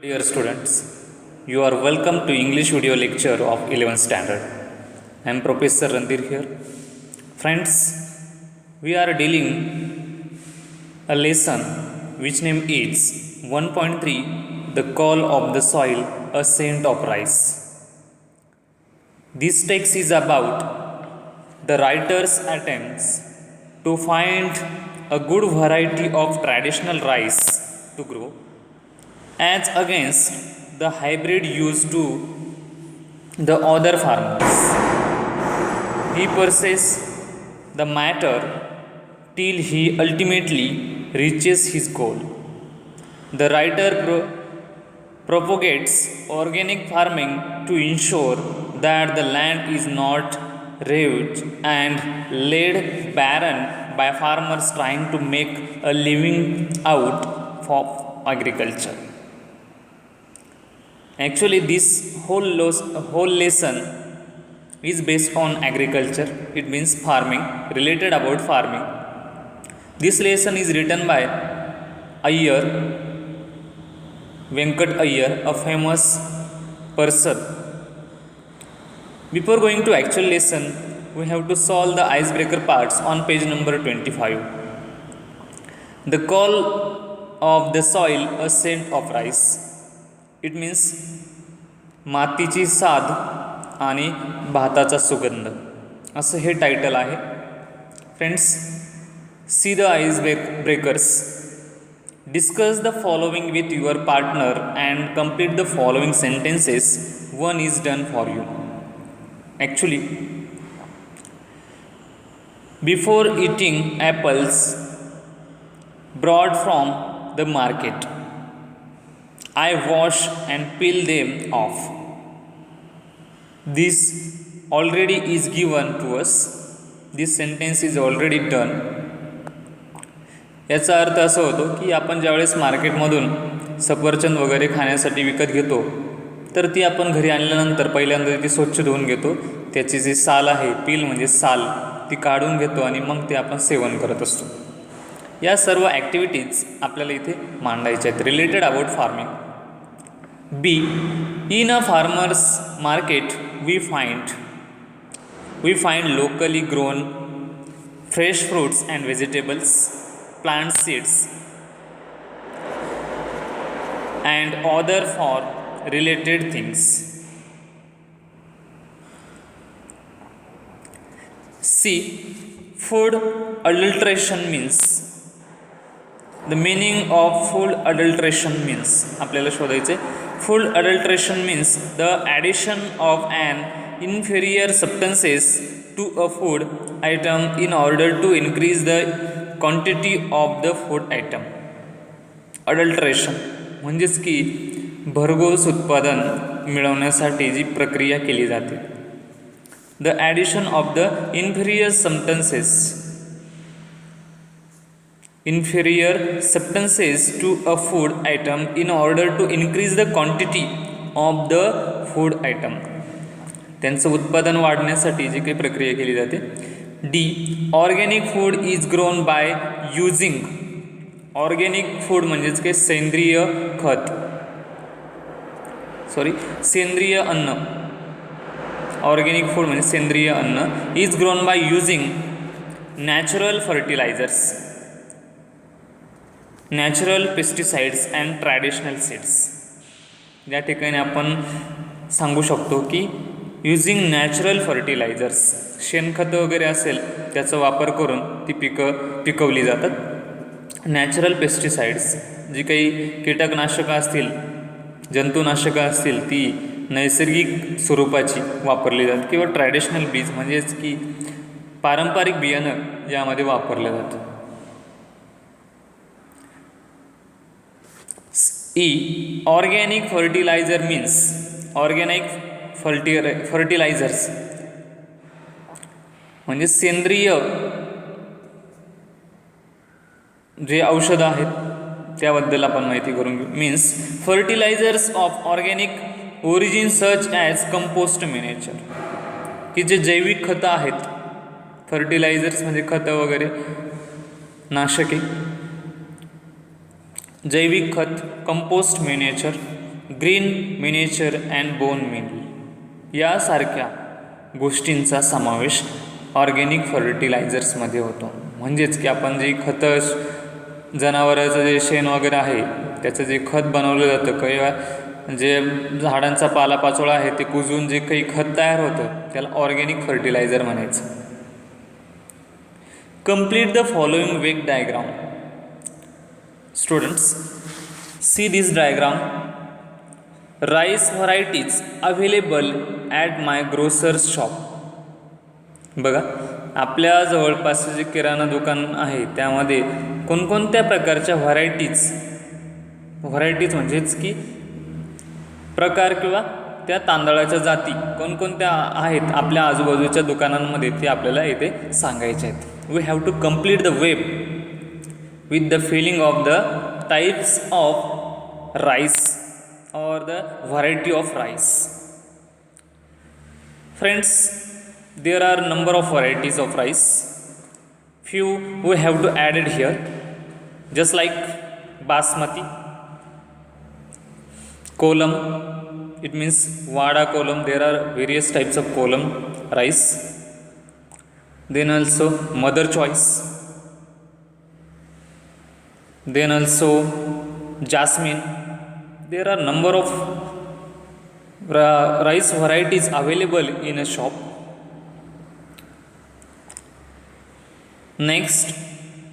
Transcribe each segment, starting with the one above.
Dear students, you are welcome to English video lecture of 11th standard. I am Professor Randir here. Friends, we are dealing a lesson which name is 1.3 The Call of the Soil, a Scent of Rice. This text is about the writer's attempts to find a good variety of traditional rice to grow as against the hybrid used to the other farmers. He pursues the matter till he ultimately reaches his goal. The writer propagates organic farming to ensure that the land is not ravaged and laid barren by farmers trying to make a living out of agriculture. Actually, this whole lesson is based on agriculture. It means farming, related about farming. This lesson is written by Iyer, Venkat Iyer, a famous person. Before going to actual lesson, we have to solve the icebreaker parts on page number 25. The call of the soil, a scent of rice. It means मातीची साध आणि भाताचा सुगंध असं हे title आहे. Friends, see the eyes breakers. Discuss the following with your partner and complete the following sentences. One is done for you. Actually before eating apples broad from the market I wash and peel them off. This already is given to us. This sentence is already done. याचा अर्थ असा होतो की आपण ज्यावेळेस मार्केटमधून सफरचंद वगैरे खाण्यासाठी विकत घेतो तर ती आपण घरी आणल्यानंतर पहिल्यांदा ती स्वच्छ धुवून घेतो. त्याची जी साल आहे, पील म्हणजे साल, ती काढून घेतो आणि मग ते आपण सेवन करत असतो. या सर्व ॲक्टिव्हिटीज आपल्याला इथे मांडायच्या आहेत related about farming. B. In a farmer's market, we find locally grown fresh fruits and vegetables, plant seeds, and other for related things. C. Food adulteration means. The meaning of food adulteration means आपल्याला शोधायचे. Food adulteration means the addition of an inferior substances to a food item in order to increase the quantity of the food item. Adulteration म्हणजेच की भरघोस उत्पादन मिळवण्यासाठी जी प्रक्रिया केली जाते. The addition of the inferior substances to a food item in order to increase the quantity of the food item. त्यांचं उत्पादन वाढण्यासाठी जी काही प्रक्रिया केली जाते. D. Organic food is grown by using. Organic food म्हणजेच काही सेंद्रिय अन्न. ऑर्गॅनिक फूड म्हणजे सेंद्रिय अन्न. Is grown by using natural fertilisers, natural pesticides and traditional seeds. या ठिकाणी आपण सांगू शकतो की युझिंग नॅचरल फर्टिलायझर्स, शेणखतं वगैरे असेल त्याचा वापर करून ती पिकवली जातात. नॅचरल पेस्टिसाइड्स, जी काही कीटकनाशकं असतील, जंतुनाशकं असतील, ती नैसर्गिक स्वरूपाची वापरली जातात. किंवा ट्रॅडिशनल बीज म्हणजेच की पारंपरिक बियाणं यामध्ये वापरलं जातं. E. Organic fertilizer means. Organic fertilizers म्हणजे सेंद्रिय जे औषधं आहेत त्याबद्दल आपण माहिती करून घेऊ. Means fertilisers of organic origin such as compost manure, की जे जैविक खतं आहेत. फर्टिलायझर्स म्हणजे खतं वगैरे, नाशके. जैविक खत, compost manure green manure and bone meal यासारख्या गोष्टींचा समावेश ऑर्गॅनिक फर्टिलायझर्समध्ये होतो. म्हणजेच की आपण जी खतं जनावराचं जे शेण वगैरे आहे त्याचं जे खत बनवलं जातं, किंवा जे झाडांचा पालापाचोळा आहे ते कुजून जे काही खत तयार होतं त्याला ऑर्गॅनिक फर्टिलायझर म्हणायचं. Complete the following wake diagram. Students, see this diagram. Rice varieties available at my grocers shop. बघा, आपल्या जवळपास जे किराणा दुकान आहे त्यामध्ये कोणकोणत्या प्रकारच्या व्हरायटीज म्हणजेच की प्रकार किंवा त्या तांदळाच्या जाती कोणकोणत्या आहेत आपल्या आजूबाजूच्या दुकानांमध्ये ते आपल्याला इथे सांगायचे आहेत. We have to complete the web with the filling of the types of rice or the variety of rice. Friends, there are number of varieties of rice. Few we have to add it here, just like basmati, kolam, it means vada kolam. There are various types of kolam rice. Then also mother choice, then also jasmine. There are number of rice varieties available in a shop. Next,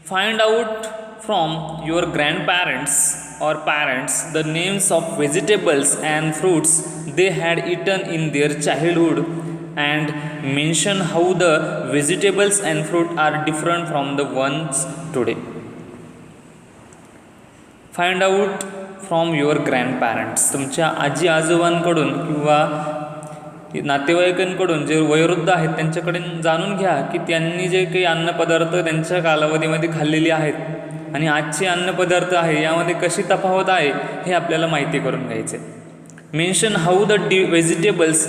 find out from your grandparents or parents the names of vegetables and fruits they had eaten in their childhood and mention how the vegetables and fruit are different from the ones today. Find out from your grandparents. तुमच्या आजी आजोबांकडून किंवा नातेवाईकांकडून जे वयोवृद्ध आहेत त्यांच्याकडून जाणून घ्या की त्यांनी जे काही अन्नपदार्थ त्यांच्या कालावधीमध्ये खाल्लेले आहेत आणि आजचे अन्नपदार्थ आहे यामध्ये कशी तफावत आहे हे आपल्याला माहिती करून घ्यायचे. Mention how the vegetables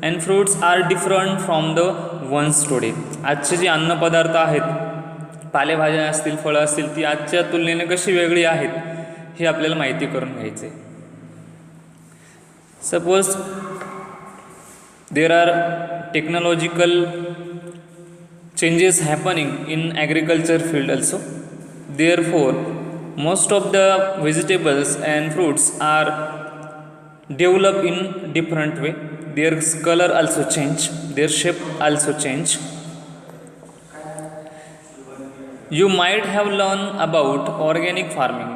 and fruits are different from the ones today. आजचे जे अन्नपदार्थ आहेत, पालेभाज्या असतील, फळं असतील, ती आजच्या तुलनेने कशी वेगळी आहेत हे आपल्याला माहिती करून घ्यायचे. Suppose there are technological changes happening in agriculture field also. Therefore most of the vegetables and fruits are develop in different way. Their colour also change, their shape also change. You might have learn about organic farming.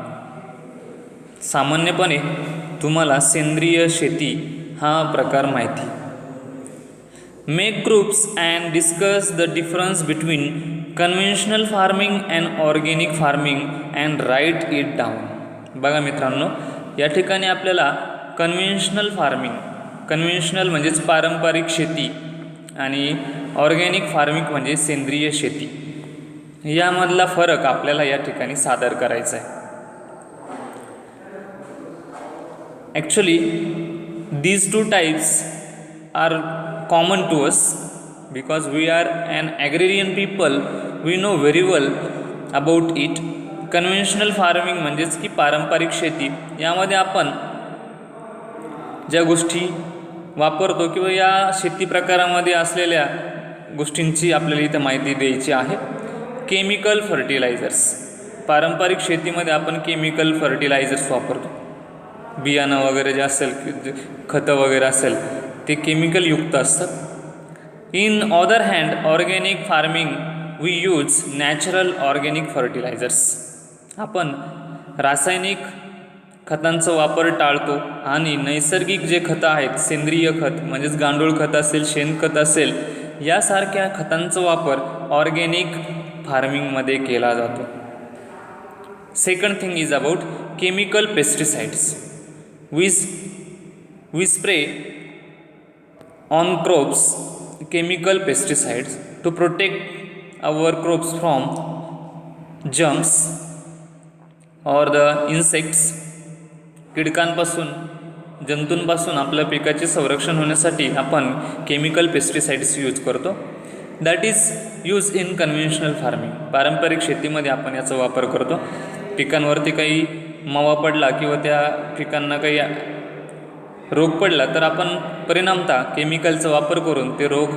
सामान्यपणे तुम्हाला सेंद्रिय शेती हा प्रकार माहिती. Make groups and discuss the difference between conventional farming and organic farming and write it down. बघा मित्रांनो, या ठिकाणी आपल्याला कन्व्हेन्शनल फार्मिंग, कन्व्हेन्शनल म्हणजेच पारंपरिक शेती आणि ऑर्गॅनिक फार्मिंग म्हणजे सेंद्रिय शेती यामधला फरक आपल्याला या ठिकाणी सादर करायचा आहे. Actually, these two types are common to us because we are an agrarian people. We know very well about it. Conventional farming म्हणजेच की पारंपरिक शेती यामध्ये आपण ज्या गोष्टी वापरतो किंवा या शेती प्रकारामध्ये असलेल्या गोष्टींची आपल्याला इथं माहिती द्यायची आहे. Chemical fertilisers. पारंपरिक शेतीमध्ये आपण केमिकल फर्टिलायझर्स वापरतो. बियाणं वगैरे जे असेल, खतं वगैरे असेल ते केमिकल युक्त असतात. In other hand organic farming we use natural organic fertilisers. आपण रासायनिक खतांचा वापर टाळतो आणि नैसर्गिक जे खतं आहेत, सेंद्रिय खत म्हणजेच गांडूळ खत असेल, शेणखत असेल, यासारख्या खतांचा वापर ऑर्गॅनिक फार्मिंगमध्ये केला जातो. Second thing is about chemical pesticides. We spray on crops chemical pesticides to protect our crops from germs or the insects. कीटकांपासून, जंतूंपासून आपल्या पिकाचे संरक्षण होण्यासाठी आपण केमिकल पेस्टिसाइड्स यूज करतो. That is use in conventional farming. पारंपरिक शेतीमध्ये आपण याचा वापर करतो. पिकांवरती काही मावा पडला किंवा त्या पिकांना काही रोग पडला तर आपण परिणामतः केमिकलचा वापर करून ते रोग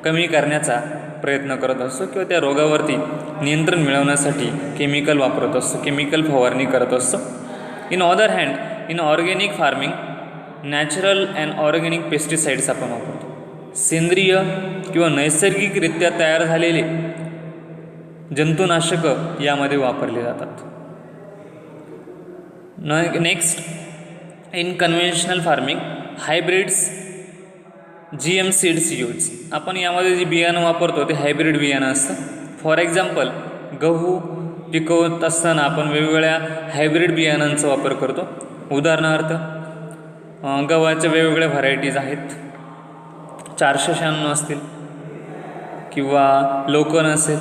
कमी करण्याचा प्रयत्न करत असतो किंवा त्या रोगावरती नियंत्रण मिळवण्यासाठी केमिकल वापरत असतो, केमिकल फवारणी करत असतो. In other hand in organic farming natural and organic pesticides आपण वापरतो. सेंद्रिय किंवा नैसर्गिकरित्या तयार झालेले जंतुनाशकं यामध्ये वापरले जातात. Next, in conventional farming hybrids GM seeds use. आपण यामध्ये जे बियाणं वापरतो ते हायब्रिड बियाणं असतं. फॉर एक्झाम्पल, गहू पिकवत असताना आपण वेगवेगळ्या हायब्रिड बियाणांचा वापर करतो. उदाहरणार्थ गव्हाच्या वेगवेगळ्या व्हरायटीज आहेत, 496 असतील किंवा लोकन असेल,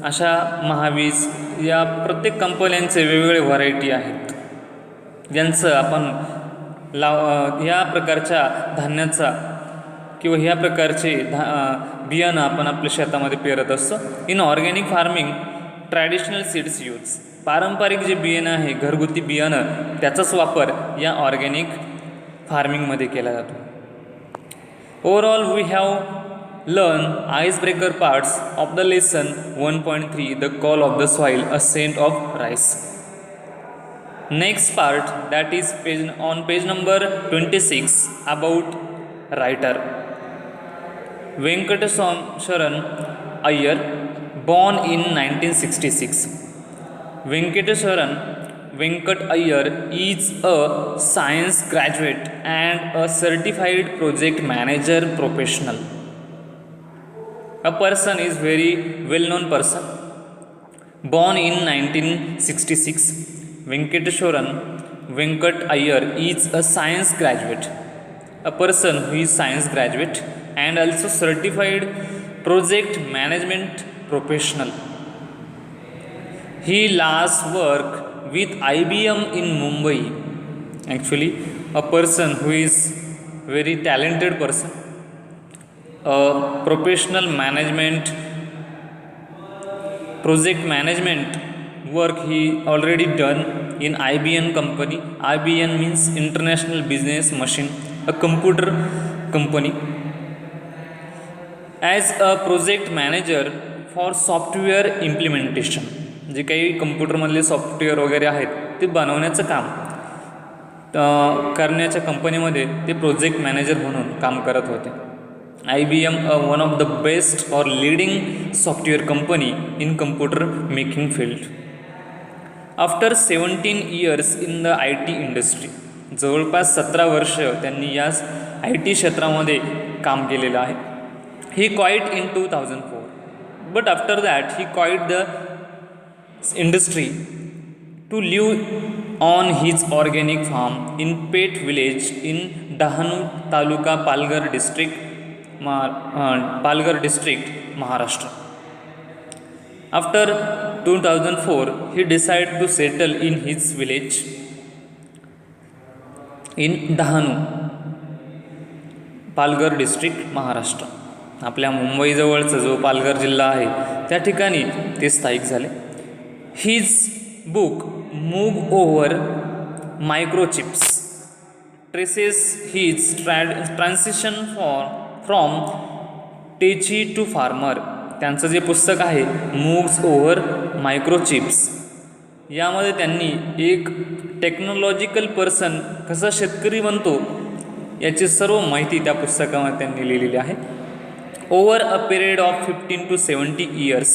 अशा महावीज या प्रत्येक कंपन्यांचे वेगवेगळे व्हरायटी आहेत ज्यांचं आपण ह्या प्रकारच्या धान्याचा किंवा ह्या प्रकारचे बियाणं आपण आपल्या शेतामध्ये पेरत असतो. In organic farming traditional seeds use. पारंपरिक जे बियाणं आहे, घरगुती बियाणं, त्याचाच वापर या ऑर्गॅनिक फार्मिंगमध्ये केला जातो. Overall we have learn ice breaker parts of the lesson 1.3 the call of the soil a scent of rice. Next part that is on page number 26 about writer. Venkateswaran Iyer, born in 1966. Venkateswaran Venkat Iyer is a science graduate and a certified project manager professional. A person is very well-known person. Born in 1966, Venkateswaran Venkat Iyer is a science graduate, a person who is science graduate and also certified project management professional. He last worked with IBM in Mumbai. Actually, a person who is very talented person, a professional management, project management work he already done in IBM company. IBM means International Business Machine, a computer company. As a project manager for software implementation. जे काही कम्प्युटरमधले software वगैरे आहेत ते बनवण्याचं काम करण्याच्या कंपनीमध्ये ते प्रोजेक्ट मॅनेजर म्हणून काम करत होते. IBM one of the best or leading software company in computer making field. After 17 years in the IT industry. जवळपास 17 वर्ष त्यांनी या IT क्षेत्रामध्ये काम केलेलं आहे. He quit in 2004, but after that he quit the industry to live on his organic farm in Pet village in Dahanu taluka Palghar district Maharashtra. After 2004, he decided to settle in his village in Dahanu, Palghar district Maharashtra. आपल्या मुंबईजवळचा जो पालघर जिल्हा आहे त्या ठिकाणी ते स्थायिक झाले. His book move over microchips traces his transition from techie to farmer. त्यांचं जे पुस्तक आहे मूव्स ओव्हर मायक्रोचिप्स, यामध्ये त्यांनी एक टेक्नॉलॉजिकल पर्सन कसा शेतकरी बनतो याची सर्व माहिती त्या पुस्तकामध्ये त्यांनी लिहिलेली आहे. Over a period of 15 to 70 years,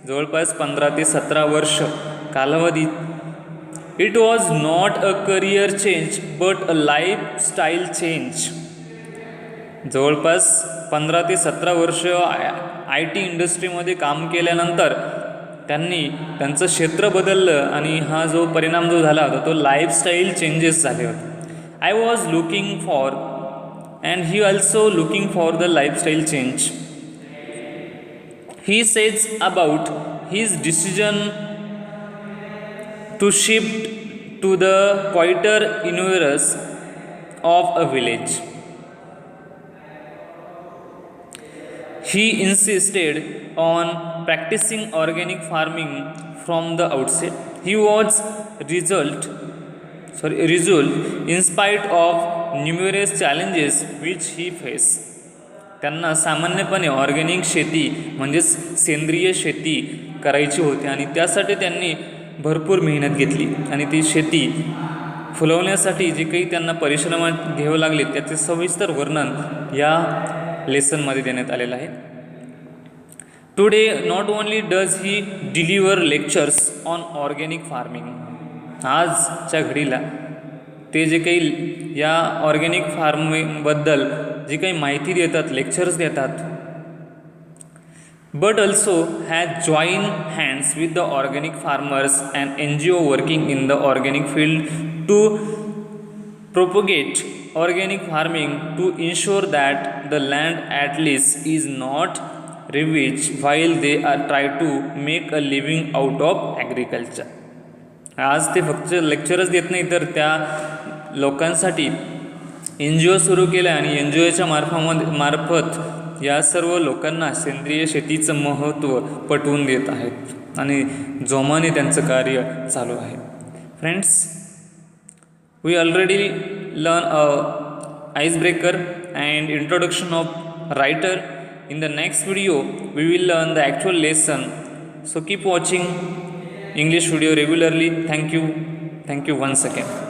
जवळपास 15 ते 17 वर्ष कालावधीत. It was not a career change but a lifestyle change. जवळपास 15 ते 17 वर्ष IT इंडस्ट्रीमध्ये काम केल्यानंतर त्यांनी त्यांचं क्षेत्र बदललं आणि हा जो परिणाम जो झाला होता तो लाईफस्टाईल चेंजेस झाले होते. I was looking for and he also looking for the lifestyle change. He says about his decision to shift to the quieter environs of a village. He insisted on practicing organic farming from the outset. He was resolved in spite of numerous challenges which he faced. त्यांना सामान्यपणे organic शेती म्हणजेच सेंद्रिय शेती करायची होती आणि त्यासाठी त्यांनी भरपूर मेहनत घेतली आणि ती शेती फुलवण्यासाठी जे काही त्यांना परिश्रम घ्यावे लागले त्याचे सविस्तर वर्णन या लेसनमध्ये देण्यात आलेलं आहे. Today not only does he deliver lectures on organic farming. आजच्या घडीला ते जे काही या ऑर्गॅनिक फार्मिंगबद्दल जी काही माहिती देतात, लेक्चर्स देतात, but also has joined hands with the organic farmers and NGO working in the organic field to propagate organic farming to ensure that the land at least is not ravaged while they are try to make a living out of agriculture. आज ते फक्त लेक्चरच देत नाही तर त्या लोकांसाठी NGO सुरू केलं आणि NGOच्या मार्फत या सर्व लोकांना सेंद्रिय शेतीचं महत्त्व पटवून देत आहेत आणि जोमाने त्यांचं कार्य चालू आहे. Friends, we already learn ice breaker and introduction of writer. In the next video we will learn the actual lesson. So keep watching English video regularly. Thank you once again.